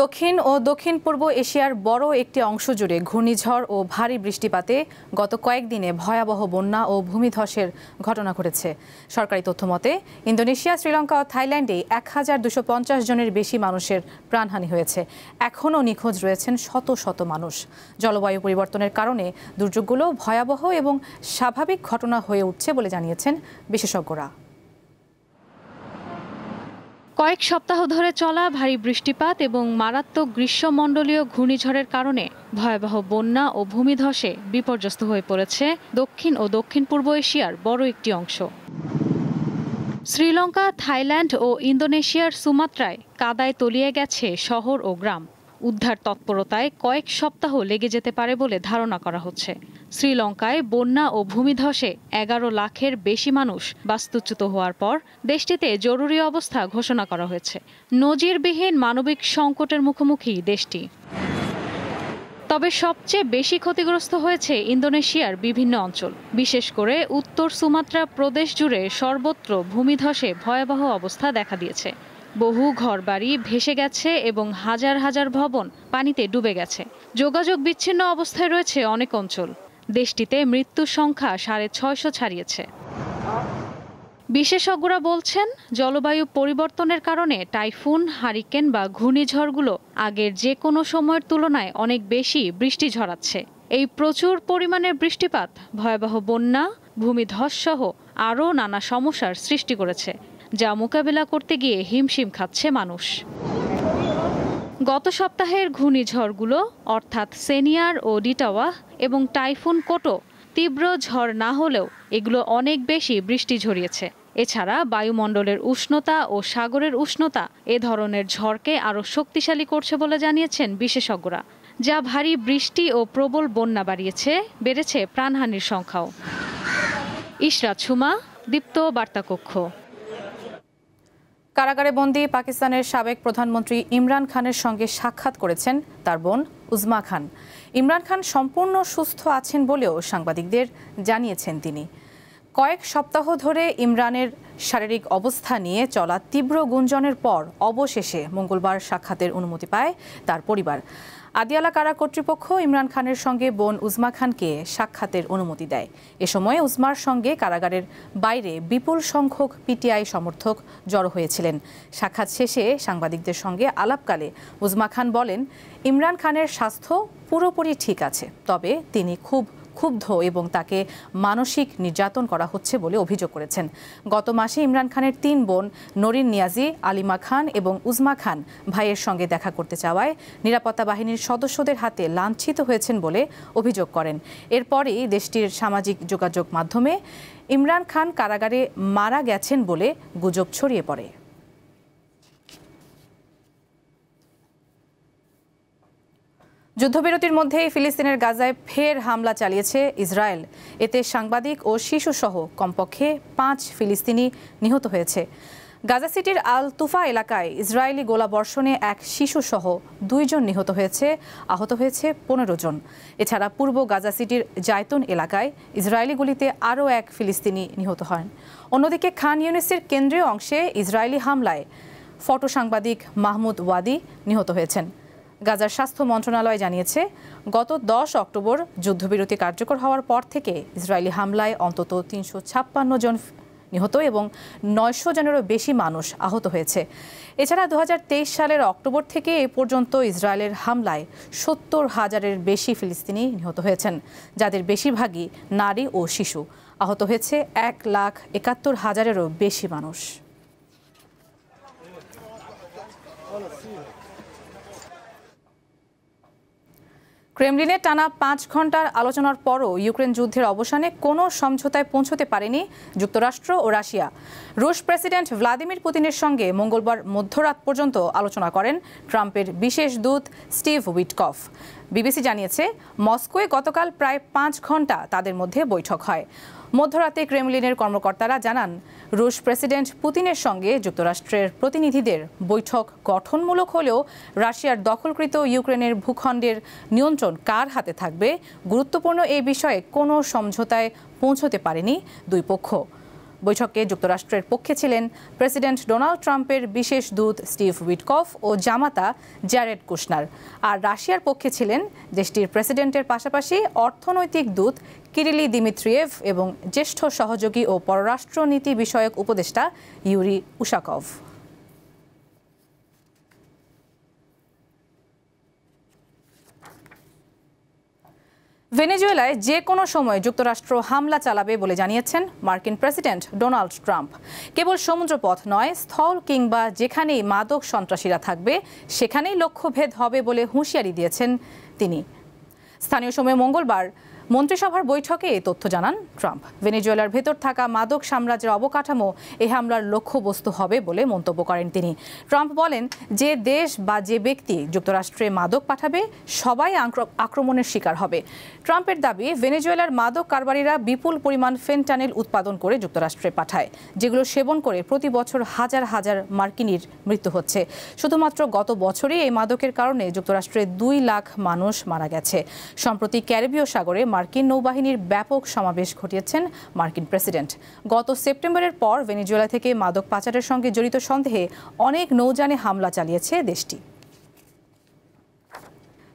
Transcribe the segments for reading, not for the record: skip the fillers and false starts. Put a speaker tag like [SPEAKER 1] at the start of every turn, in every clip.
[SPEAKER 1] দক্ষিণ ও দক্ষিণ পূর্ব এশিয়ার বড় একটি অংশ জুড়ে ঘূর্ণিঝড় ও ভারী বৃষ্টিপাতে গত কয়েকদিনে ভয়াবহ বন্যা ও ভূমিধসের ঘটনা ঘটেছে। সরকারি তথ্য মতে ইন্দোনেশিয়া, শ্রীলঙ্কা ও থাইল্যান্ডে ১,২৫০ জনের বেশি মানুষের প্রাণহানি হয়েছে। এখনও নিখোঁজ রয়েছেন শত শত মানুষ। জলবায়ু পরিবর্তনের কারণে দুর্যোগগুলো ভয়াবহ এবং স্বাভাবিক ঘটনা হয়ে উঠছে বলে জানিয়েছেন বিশেষজ্ঞরা।
[SPEAKER 2] কয়েক সপ্তাহ ধরে চলা ভারী বৃষ্টিপাত এবং মারাত্মক গ্রীষ্মমণ্ডলীয় ঘূর্ণিঝড়ের কারণে ভয়াবহ বন্যা ও ভূমিধসে বিপর্যস্ত হয়ে পড়েছে দক্ষিণ ও দক্ষিণ পূর্ব এশিয়ার বড় একটি অংশ। শ্রীলঙ্কা, থাইল্যান্ড ও ইন্দোনেশিয়ার সুমাত্রায় কাদায় তলিয়ে গেছে শহর ও গ্রাম। উদ্ধার তৎপরতায় কয়েক সপ্তাহ লেগে যেতে পারে বলে ধারণা করা হচ্ছে। শ্রীলঙ্কায় বন্যা ও ভূমিধসে ১১ লাখের বেশি মানুষ বাস্তুচ্যুত হওয়ার পর দেশটিতে জরুরি অবস্থা ঘোষণা করা হয়েছে। নজিরবিহীন মানবিক সংকটের মুখোমুখি দেশটি। তবে সবচেয়ে বেশি ক্ষতিগ্রস্ত হয়েছে ইন্দোনেশিয়ার বিভিন্ন অঞ্চল, বিশেষ করে উত্তর সুমাত্রা প্রদেশ জুড়ে সর্বত্র ভূমিধসে ভয়াবহ অবস্থা দেখা দিয়েছে। বহু ঘরবাড়ি ভেসে গেছে এবং হাজার হাজার ভবন পানিতে ডুবে গেছে। যোগাযোগ বিচ্ছিন্ন অবস্থায় রয়েছে অনেক অঞ্চল। দেশটিতে মৃত্যুর সংখ্যা 650 ছাড়িয়েছে। বিশেষজ্ঞরা বলছেন, জলবায়ু পরিবর্তনের কারণে টাইফুন, হারিকেন বা ঘূর্ণিঝড়গুলো আগের যে কোনো সময়ের তুলনায় অনেক বেশি বৃষ্টি ঝরাচ্ছে। এই প্রচুর পরিমাণের বৃষ্টিপাত ভয়াবহ বন্যা, ভূমিধস সহ আরও নানা সমস্যার সৃষ্টি করেছে, যা মোকাবিলা করতে গিয়ে হিমশিম খাচ্ছে মানুষ। গত সপ্তাহের ঘূর্ণিঝড়গুলো অর্থাৎ সেনিয়ার ও ডিটাওয়া এবং টাইফুন কোটো তীব্র ঝড় না হলেও এগুলো অনেক বেশি বৃষ্টি ঝরিয়েছে। এছাড়া বায়ুমণ্ডলের উষ্ণতা ও সাগরের উষ্ণতা এ ধরনের ঝড়কে আরও শক্তিশালী করছে বলে জানিয়েছেন বিশেষজ্ঞরা, যা ভারী বৃষ্টি ও প্রবল বন্যা বাড়িয়েছে, বেড়েছে প্রাণহানির সংখ্যাও। ইশরাত সুমা, দীপ্ত বার্তাকক্ষ।
[SPEAKER 1] কারাগারে বন্দী পাকিস্তানের সাবেক প্রধানমন্ত্রী ইমরান খানের সঙ্গে সাক্ষাৎ করেছেন তার বোন উজমা খান। ইমরান খান সম্পূর্ণ সুস্থ আছেন বলেও সাংবাদিকদের জানিয়েছেন তিনি। কয়েক সপ্তাহ ধরে ইমরানের শারীরিক অবস্থা নিয়ে চলা তীব্র গুঞ্জনের পর অবশেষে মঙ্গলবার সাক্ষাতের অনুমতি পায় তার পরিবার। আদিয়ালা কারা কর্তৃপক্ষ ইমরান খানের সঙ্গে বোন উজমা খানকে সাক্ষাতের অনুমতি দেয়। এ সময় উজমার সঙ্গে কারাগারের বাইরে বিপুল সংখ্যক পিটিআই সমর্থক জড়ো হয়েছিলেন। সাক্ষাৎ শেষে সাংবাদিকদের সঙ্গে আলাপকালে উজমা খান বলেন, ইমরান খানের স্বাস্থ্য পুরোপুরি ঠিক আছে, তবে তিনি খুব ক্ষুব্ধ এবং তাকে মানসিক নির্যাতন করা হচ্ছে বলে অভিযোগ করেছেন। গত মাসে ইমরান খানের ৩ বোন নরিন নিয়াজি, আলিমা খান এবং উজমা খান ভাইয়ের সঙ্গে দেখা করতে চাওয়ায় নিরাপত্তা বাহিনীর সদস্যদের হাতে লাঞ্ছিত হয়েছেন বলে অভিযোগ করেন। এরপরই দেশটির সামাজিক যোগাযোগ মাধ্যমে ইমরান খান কারাগারে মারা গেছেন বলে গুজব ছড়িয়ে পড়ে। যুদ্ধবিরতির মধ্যেই ফিলিস্তিনের গাজায় ফের হামলা চালিয়েছে ইসরায়েল। এতে সাংবাদিক ও শিশুসহ কমপক্ষে ৫ ফিলিস্তিনি নিহত হয়েছে। গাজা সিটির আল তুফা এলাকায় ইসরায়েলি গোলাবর্ষণে এক শিশুসহ ২ জন নিহত হয়েছে, আহত হয়েছে ১৫ জন। এছাড়া পূর্ব গাজা সিটির জায়তুন এলাকায় ইসরায়েলি গুলিতে আরও এক ফিলিস্তিনি নিহত হন। অন্যদিকে খান ইউনিসের কেন্দ্রীয় অংশে ইসরায়েলি হামলায় ফটো সাংবাদিক মাহমুদ ওয়াদি নিহত হয়েছেন। গাজার স্বাস্থ্য মন্ত্রণালয় জানিয়েছে, গত ১০ অক্টোবর যুদ্ধবিরতি কার্যকর হওয়ার পর থেকে ইসরায়েলি হামলায় অন্তত ৩৫৬ জন নিহত এবং ৯০০ জনেরও বেশি মানুষ আহত হয়েছে। এছাড়া ২০২৩ সালের অক্টোবর থেকে এ পর্যন্ত ইসরায়েলের হামলায় ৭০,০০০-এর বেশি ফিলিস্তিনি নিহত হয়েছেন, যাদের বেশিরভাগই নারী ও শিশু। আহত হয়েছে ১,৭১,০০০-এরও বেশি মানুষ। ক্রেমলিনে টানা ৫ ঘণ্টার আলোচনার পরও ইউক্রেন যুদ্ধের অবসানে কোনো সমঝোতায় পৌঁছতে পারেনি যুক্তরাষ্ট্র ও রাশিয়া। রুশ প্রেসিডেন্ট ভ্লাদিমির পুতিনের সঙ্গে মঙ্গলবার মধ্যরাত পর্যন্ত আলোচনা করেন ট্রাম্পের বিশেষ দূত স্টিভ উইটকফ। বিবিসি জানিয়েছে, মস্কোয় গতকাল প্রায় ৫ ঘণ্টা তাদের মধ্যে বৈঠক হয়। মধ্যরাতে ক্রেমলিনের কর্মকর্তারা জানান, রুশ প্রেসিডেন্ট পুতিনের সঙ্গে যুক্তরাষ্ট্রের প্রতিনিধিদের বৈঠক গঠনমূলক হলেও রাশিয়ার দখলকৃত ইউক্রেনের ভূখণ্ডের নিয়ন্ত্রণ কার হাতে থাকবে, গুরুত্বপূর্ণ এই বিষয়ে কোনো সমঝোতায় পৌঁছতে পারেনি দুই পক্ষ। বৈঠকে যুক্তরাষ্ট্রের পক্ষে ছিলেন প্রেসিডেন্ট ডোনাল্ড ট্রাম্পের বিশেষ দূত স্টিভ উইটকফ ও জামাতা জ্যারেড কুশনার। আর রাশিয়ার পক্ষে ছিলেন দেশটির প্রেসিডেন্টের পাশাপাশি অর্থনৈতিক দূত কিরিলি দিমিত্রিয়েভ এবং জ্যেষ্ঠ সহযোগী ও পররাষ্ট্রনীতি বিষয়ক উপদেষ্টা ইউরি উশাকভ। ভেনেজুয়েলায় যে কোনো সময় যুক্তরাষ্ট্র হামলা চালাবে বলে জানিয়েছেন মার্কিন প্রেসিডেন্ট ডোনাল্ড ট্রাম্প। কেবল সমুদ্রপথ নয়, স্থল কিংবা যেখানেই মাদক সন্ত্রাসীরা থাকবে সেখানেই লক্ষ্যভেদ হবে বলে হুঁশিয়ারি দিয়েছেন তিনি। স্থানীয় সময় মঙ্গলবার মন্ত্রিসভার বৈঠকে এই তথ্য জানান ট্রাম্প। ভেনেজুয়েলার ভেতর থাকা মাদক সাম্রাজ্যের অবকাঠামো এই হামলার লক্ষ্যবস্তু হবে বলে মন্তব্য করেন তিনি। ট্রাম্প বলেন, যে দেশ বা যে ব্যক্তি যুক্তরাষ্ট্রে মাদক পাঠাবে সবাই আক্রমণের শিকার হবে। ট্রাম্পের দাবি, ভেনেজুয়েলার মাদক কারবারিরা বিপুল পরিমাণ ফেনটানিল উৎপাদন করে যুক্তরাষ্ট্রে পাঠায়, যেগুলো সেবন করে প্রতি বছর হাজার হাজার মার্কিনীর মৃত্যু হচ্ছে। শুধুমাত্র গত বছরই এই মাদকের কারণে যুক্তরাষ্ট্রে 2 লাখ মানুষ মারা গেছে। সম্প্রতি ক্যারিবীয় সাগরে মার্কিন নৌবাহিনীর ব্যাপক সমাবেশ ঘটিয়েছেন মার্কিন প্রেসিডেন্ট। গত সেপ্টেম্বরের পর ভেনেজুয়েলা থেকে মাদক পাচারের সঙ্গে জড়িত সন্দেহে অনেক নৌযানে হামলা চালিয়েছে দেশটি।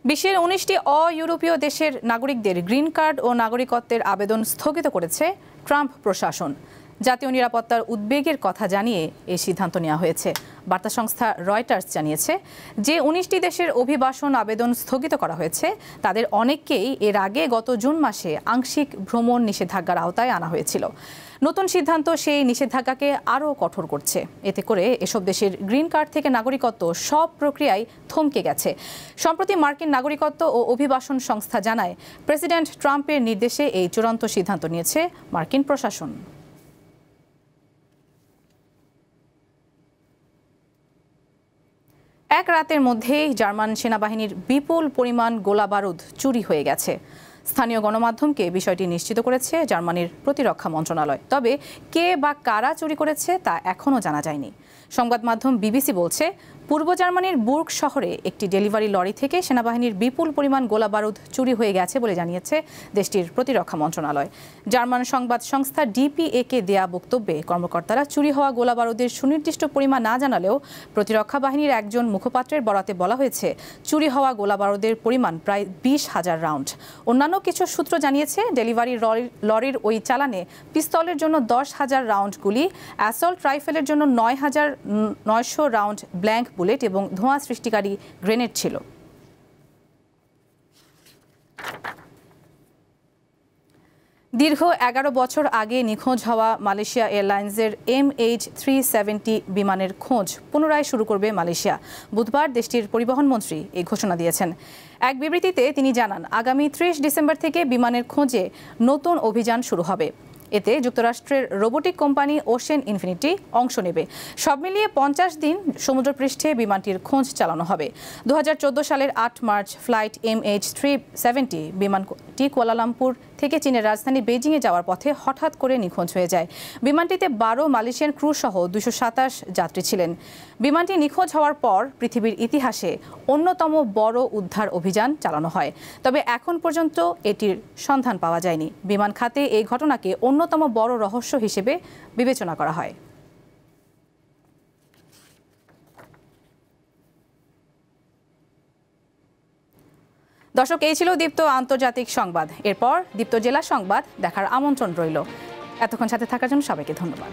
[SPEAKER 1] বিশ্বের 19টি অ-ইউরোপীয় দেশের নাগরিকদের গ্রিন কার্ড ও নাগরিকত্বের আবেদন স্থগিত করেছে ট্রাম্প প্রশাসন। জাতীয় নিরাপত্তার উদ্বেগের কথা জানিয়ে এই সিদ্ধান্ত নেওয়া হয়েছে। বার্তা সংস্থা রয়টার্স জানিয়েছে যে 19টি দেশের অভিবাসন আবেদন স্থগিত করা হয়েছে তাদের অনেককেই এর আগে গত জুন মাসে আংশিক ভ্রমণ নিষেধাজ্ঞার আওতায় আনা হয়েছিল। নতুন সিদ্ধান্ত সেই নিষেধাজ্ঞাকে আরও কঠোর করছে। এতে করে এসব দেশের গ্রিন কার্ড থেকে নাগরিকত্ব সব প্রক্রিয়ায় থমকে গেছে। সম্প্রতি মার্কিন নাগরিকত্ব ও অভিবাসন সংস্থা জানায়, প্রেসিডেন্ট ট্রাম্পের নির্দেশে এই চূড়ান্ত সিদ্ধান্ত নিয়েছে মার্কিন প্রশাসন। এক রাতের মধ্যেই জার্মান সেনাবাহিনীর বিপুল পরিমাণ গোলাবারুদ চুরি হয়ে গেছে। স্থানীয় গণমাধ্যমকে বিষয়টি নিশ্চিত করেছে জার্মানির প্রতিরক্ষা মন্ত্রণালয়। তবে কে বা কারা চুরি করেছে তা এখনও জানা যায়নি। সংবাদ মাধ্যম বিবিসি বলছে, পূর্ব জার্মানির বুর্গ শহরে একটি ডেলিভারি লরি থেকে সেনাবাহিনীর বিপুল পরিমাণ গোলাবারুদ চুরি হয়ে গেছে বলে জানিয়েছে দেশটির প্রতিরক্ষা মন্ত্রণালয়। জার্মান সংবাদ সংস্থা ডিপিএকে দেয়া বক্তব্যে কর্মকর্তারা চুরি হওয়া গোলাবারুদের সুনির্দিষ্ট পরিমাণ না জানালেও প্রতিরক্ষা বাহিনীর একজন মুখপাত্রের বরাতে বলা হয়েছে, চুরি হওয়া গোলাবারুদের পরিমাণ প্রায় 20,000 রাউন্ড। অন্যান্য কিছু সূত্র জানিয়েছে, ডেলিভারি লরির ওই চালানে পিস্তলের জন্য 10,000 রাউন্ড গুলি, অ্যাসল্ট রাইফেলের জন্য 9,900 রাউন্ড ব্ল্যাঙ্ক বুলেট এবং ধোঁয়া সৃষ্টিকারী গ্রেনেড ছিল। দীর্ঘ 11 বছর আগে নিখোঁজ হওয়া মালয়েশিয়া এয়ারলাইন্সের MH370 বিমানের খোঁজ পুনরায় শুরু করবে মালয়েশিয়া। বুধবার দেশটির পরিবহন মন্ত্রী এই ঘোষণা দিয়েছেন। এক বিবৃতিতে তিনি জানান, আগামী 30 ডিসেম্বর থেকে বিমানের খোঁজে নতুন অভিযান শুরু হবে। এতে যুক্তরাষ্ট্রের রোবোটিক কোম্পানি ওশেন ইনফিনিটি অংশ নেবে। সব মিলিয়ে 50 দিন সমুদ্রপৃষ্ঠে বিমানটির খোঁজ চালানো হবে। 2014 সালের 8 মার্চ ফ্লাইট MH370 বিমানটি কুয়ালালামপুর থেকে চীনের রাজধানী বেইজিংয়ে যাওয়ার পথে হঠাৎ করে নিখোঁজ হয়ে যায়। বিমানটিতে 12 মালয়েশিয়ান ক্রু সহ 227 যাত্রী ছিলেন। বিমানটি নিখোঁজ হওয়ার পর পৃথিবীর ইতিহাসে অন্যতম বড় উদ্ধার অভিযান চালানো হয়। তবে এখন পর্যন্ত এটির সন্ধান পাওয়া যায়নি। বিমান খাতে এই ঘটনাকে অন্যতম বড় রহস্য হিসেবে বিবেচনা করা হয়। দর্শক, এই ছিল দীপ্ত আন্তর্জাতিক সংবাদ। এরপর দীপ্ত জেলা সংবাদ দেখার আমন্ত্রণ রইল। এতক্ষণ সাথে থাকার জন্য সবাইকে ধন্যবাদ।